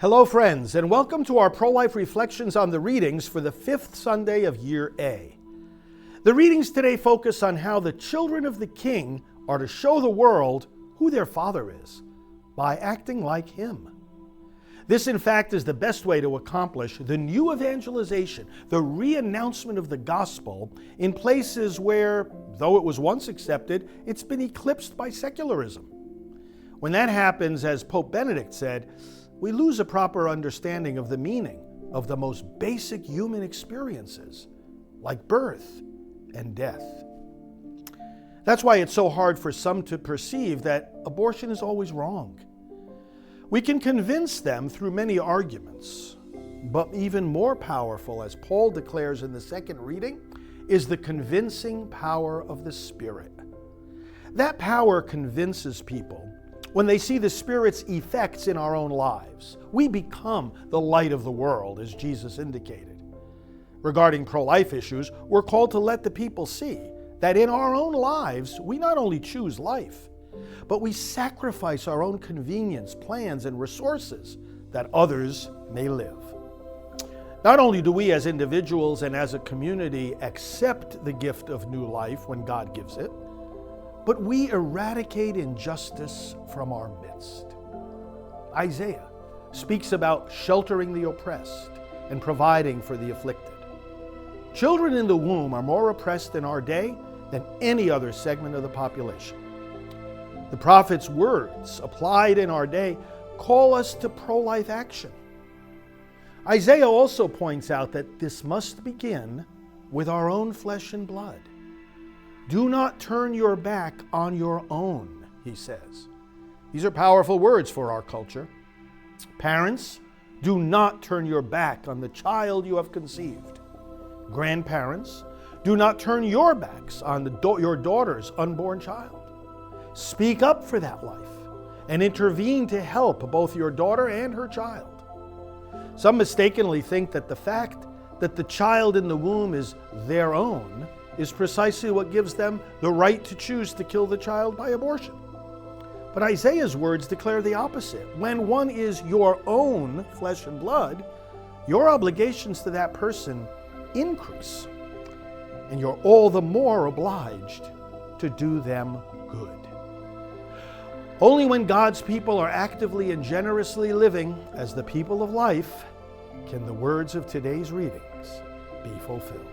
Hello, friends, and welcome to our pro-life reflections on the readings for the fifth Sunday of Year A. The readings today focus on how the children of the King are to show the world who their Father is by acting like Him. This, in fact, is the best way to accomplish the new evangelization, the re-announcement of the gospel in places where, though it was once accepted, it's been eclipsed by secularism. When that happens, as Pope Benedict said, we lose a proper understanding of the meaning of the most basic human experiences, like birth and death. That's why it's so hard for some to perceive that abortion is always wrong. We can convince them through many arguments, but even more powerful, as Paul declares in the second reading, is the convincing power of the Spirit. That power convinces people when they see the Spirit's effects in our own lives. We become the light of the world, as Jesus indicated. Regarding pro-life issues, we're called to let the people see that in our own lives, we not only choose life, but we sacrifice our own convenience, plans, and resources that others may live. Not only do we as individuals and as a community accept the gift of new life when God gives it, but we eradicate injustice from our midst. Isaiah speaks about sheltering the oppressed and providing for the afflicted. Children in the womb are more oppressed in our day than any other segment of the population. The prophet's words, applied in our day, call us to pro-life action. Isaiah also points out that this must begin with our own flesh and blood. Do not turn your back on your own, he says. These are powerful words for our culture. Parents, do not turn your back on the child you have conceived. Grandparents, do not turn your backs on your daughter's unborn child. Speak up for that life and intervene to help both your daughter and her child. Some mistakenly think that the fact that the child in the womb is their own is precisely what gives them the right to choose to kill the child by abortion. But Isaiah's words declare the opposite. When one is your own flesh and blood, your obligations to that person increase, and you're all the more obliged to do them good. Only when God's people are actively and generously living as the people of life can the words of today's readings be fulfilled.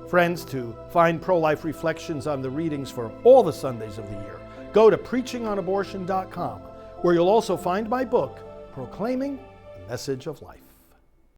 Friends, to find pro-life reflections on the readings for all the Sundays of the year, go to preachingonabortion.com, where you'll also find my book, Proclaiming the Message of Life.